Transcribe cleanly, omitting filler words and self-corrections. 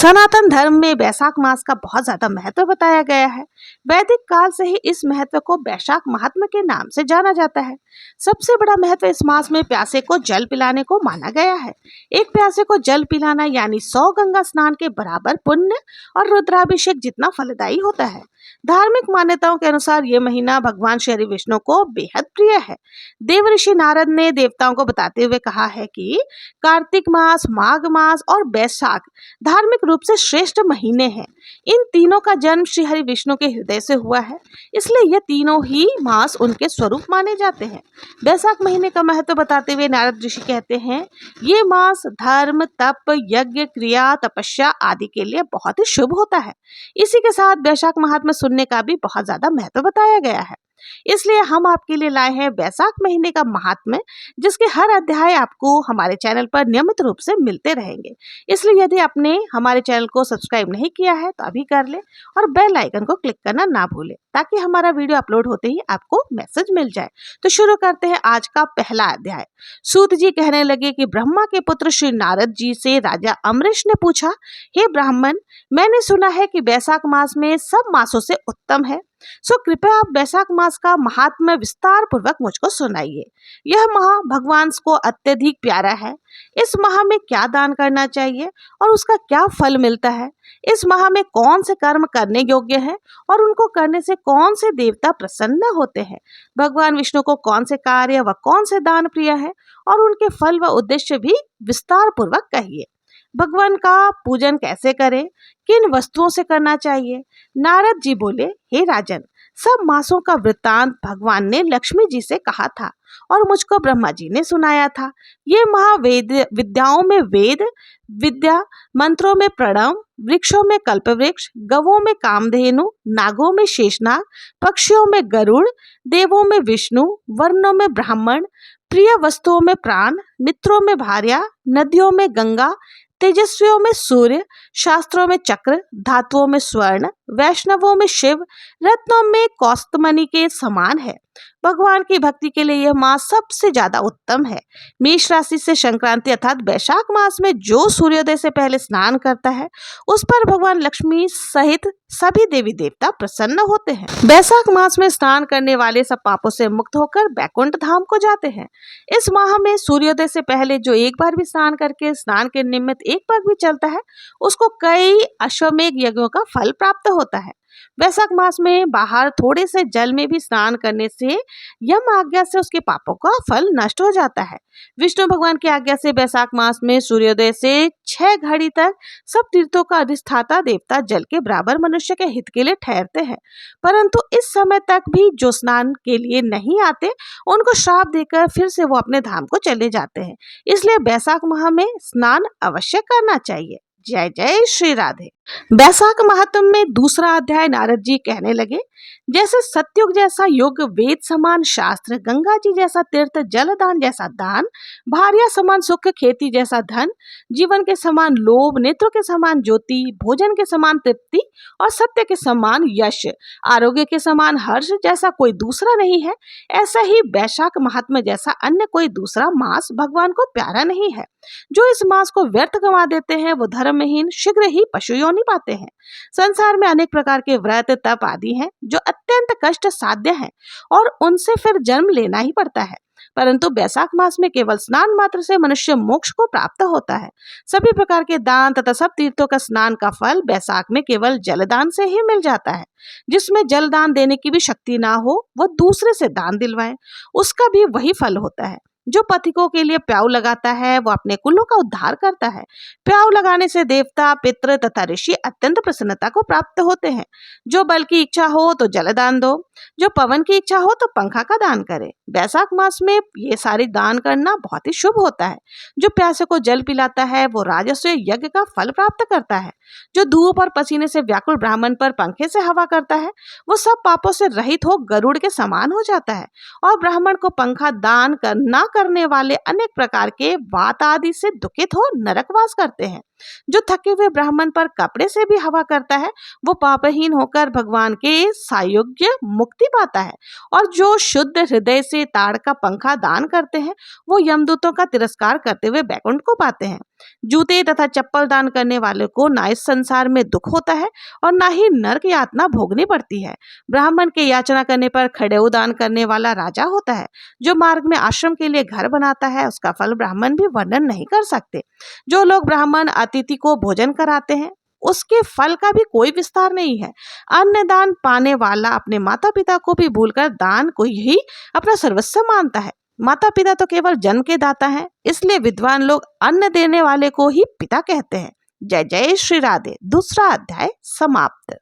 सनातन धर्म में वैशाख मास का बहुत ज्यादा महत्व बताया गया है। वैदिक काल से ही इस महत्व को वैशाख महात्म्य के नाम से जाना जाता है। सबसे बड़ा महत्व इस मास में प्यासे को जल पिलाने को माना गया है। एक प्यासे को जल पिलाना यानी 100 गंगा स्नान के बराबर पुण्य और रुद्राभिषेक जितना फलदायी होता है। धार्मिक मान्यताओं के अनुसार ये महीना भगवान श्री विष्णु को बेहद प्रिय है। देव ऋषि नारद ने देवताओं को बताते हुए कहा है कि कार्तिक मास, माघ मास और वैशाख धार्मिक रूप से श्रेष्ठ महीने हैं। इन तीनों का जन्म श्री हरि विष्णु के हृदय से हुआ है, इसलिए ये तीनों ही मास उनके स्वरूप माने जाते हैं। वैशाख महीने का महत्व बताते हुए नारद ऋषि कहते हैं, ये मास धर्म, तप, यज्ञ, क्रिया, तपस्या आदि के लिए बहुत ही शुभ होता है। इसी के साथ वैशाख महात्म्य सुनने का भी बहुत ज्यादा महत्व बताया गया है। इसलिए हम आपके लिए लाए हैं वैशाख महीने का महात्म्य, जिसके हर अध्याय आपको हमारे चैनल पर नियमित रूप से मिलते रहेंगे। इसलिए यदि आपने हमारे चैनल को सब्सक्राइब नहीं किया है तो अभी कर ले और बेल आइकन को क्लिक करना ना भूलें, ताकि हमारा वीडियो अपलोड होते ही आपको मैसेज मिल जाए। तो शुरू करते हैं आज का पहला अध्याय। सूत जी कहने लगे कि ब्रह्मा के पुत्र श्री नारद जी से राजा अम्बरीश ने पूछा, हे ब्राह्मण, मैंने सुना है कि वैशाख मास में सब मासों से उत्तम है, सो कृपया आप वैशाख मास का महात्म्य विस्तार पूर्वक मुझको सुनाइए। यह माह भगवान को अत्यधिक प्यारा है। इस माह में क्या दान करना चाहिए और उसका क्या फल मिलता है? इस माह में कौन से कर्म करने योग्य है और उनको करने से कौन से देवता प्रसन्न होते हैं? भगवान विष्णु को कौन से कार्य व कौन से दान प्रिय है और उनके फल व उद्देश्य भी विस्तार पूर्वक कहिए। भगवान का पूजन कैसे करें, किन वस्तुओं से करना चाहिए? नारद जी बोले, हे राजन, सब मासों का वृत्तांत भगवान ने लक्ष्मी जी से कहा था और मुझको ब्रह्मा जी ने सुनाया था। ये महावेद विद्याओं में वेद विद्या, मंत्रों में प्रणव, वृक्षों में कल्पवृक्ष, गवों में कामधेनु, नागों में शेषनाग, पक्षियों में गरुड़, देवों में विष्णु, वर्णों में ब्राह्मण, प्रिय वस्तुओं में प्राण, मित्रों में भार्या, नदियों में गंगा, तेजस्वियों में सूर्य, शास्त्रों में चक्र, धातुओं में स्वर्ण, वैष्णवों में शिव, रत्नों में कौस्तुमणि के समान है। भगवान की भक्ति के लिए यह मास सबसे ज्यादा उत्तम है। मेष राशि से संक्रांति अर्थात वैशाख मास में जो सूर्योदय से पहले स्नान करता है, उस पर भगवान लक्ष्मी सहित सभी देवी देवता प्रसन्न होते हैं। वैशाख मास में स्नान करने वाले सब पापों से मुक्त होकर बैकुंठ धाम को जाते हैं। इस माह में सूर्योदय से पहले जो एक बार भी स्नान करके स्नान के निमित्त एक पग भी चलता है, उसको कई अश्वमेध यज्ञों का फल प्राप्त होता है। वैशाख मास में बाहर थोड़े से जल में भी स्नान करने से यम आज्ञा से उसके पापों का फल नष्ट हो जाता है। विष्णु भगवान की आज्ञा से वैशाख मास में सूर्योदय से 6 घड़ी तक सब तीर्थों का अधिष्ठाता देवता जल के बराबर मनुष्य के हित के लिए ठहरते हैं, परंतु इस समय तक भी जो स्नान के लिए नहीं आते, उनको श्राप देकर फिर से वो अपने धाम को चले जाते हैं। इसलिए वैशाख माह में स्नान अवश्य करना चाहिए। जय जय श्री राधे। वैशाख महात्म्य में दूसरा अध्याय नारद जी कहने लगे, जैसे सतयुग जैसा युग, वेद समान शास्त्र, गंगा जी जैसा तीर्थ, जलदान जैसा दान, भार्या समान सुख, खेती जैसा धन, जीवन के समान लोभ, नेत्रों के समान ज्योति, भोजन के समान तृप्ति और सत्य के समान यश, आरोग्य के समान हर्ष जैसा कोई दूसरा नहीं है, ऐसा ही वैशाख महात्म्य जैसा अन्य कोई दूसरा मास भगवान को प्यारा नहीं है। जो इस मास को व्यर्थ गंवा देते हैं, वो धर्महीन शीघ्र ही पशु योनि पाते हैं। संसार में अनेक प्रकार के व्रत, तप आदि हैं जो अत्यंत कष्ट साध्य हैं और उनसे फिर जन्म लेना ही पड़ता है, परंतु वैशाख मास में केवल स्नान मात्र से मनुष्य मोक्ष को प्राप्त होता है। सभी प्रकार के दान तथा सब तीर्थों का स्नान का फल वैशाख में केवल जलदान से ही मिल जाता है। जिसमें जलदान देने की भी शक्ति ना हो, वह दूसरे से दान दिलवाए, उसका भी वही फल होता है। जो पथिकों के लिए प्याऊ लगाता है, वो अपने कुलों का उद्धार करता है। प्याऊ लगाने से देवता, पितृ तथा ऋषि अत्यंत प्रसन्नता को प्राप्त होते हैं। जो बल की इच्छा हो तो जलदान दो, जो पवन की इच्छा हो तो पंखा का दान करे। वैशाख मास में ये सारी दान करना बहुत ही शुभ होता है। जो प्यासे को जल पिलाता है, वो राजस्व यज्ञ का फल प्राप्त करता है। जो धूप और पसीने से व्याकुल ब्राह्मण पर पंखे से हवा करता है, वो सब पापों से रहित हो गरुड़ के समान हो जाता है। और ब्राह्मण को पंखा दान करना करने वाले अनेक प्रकार के वात आदि से दुखित हो नरकवास करते हैं। जो थके हुए ब्राह्मण पर कपड़े से भी हवा करता है, वो पापहीन होकर भगवान के सायुज्य मुक्ति पाता है। और जो शुद्ध हृदय से ताड़ का पंखा दान करते हैं, वो यमदूतों का तिरस्कार करते हुए बैकुंठ को पाते हैं। जूते तथा चप्पल दान करने वाले को ना इस संसार में दुख होता है और ना ही नरक यातना भोगनी पड़ती है। ब्राह्मण के याचना करने पर खड़ेऊ दान करने वाला राजा होता है। जो मार्ग में आश्रम के लिए घर बनाता है उसका फल ब्राह्मण भी वर्णन नहीं कर सकते। जो लोग ब्राह्मण अतिथि को भोजन कराते हैं उसके फल का भी कोई विस्तार नहीं है। अन्न दान पाने वाला अपने माता पिता को भी भूलकर दान को ही अपना सर्वस्व मानता है। माता पिता तो केवल जन्म के दाता हैं, इसलिए विद्वान लोग अन्न देने वाले को ही पिता कहते हैं। जय जय श्री राधे। दूसरा अध्याय समाप्त।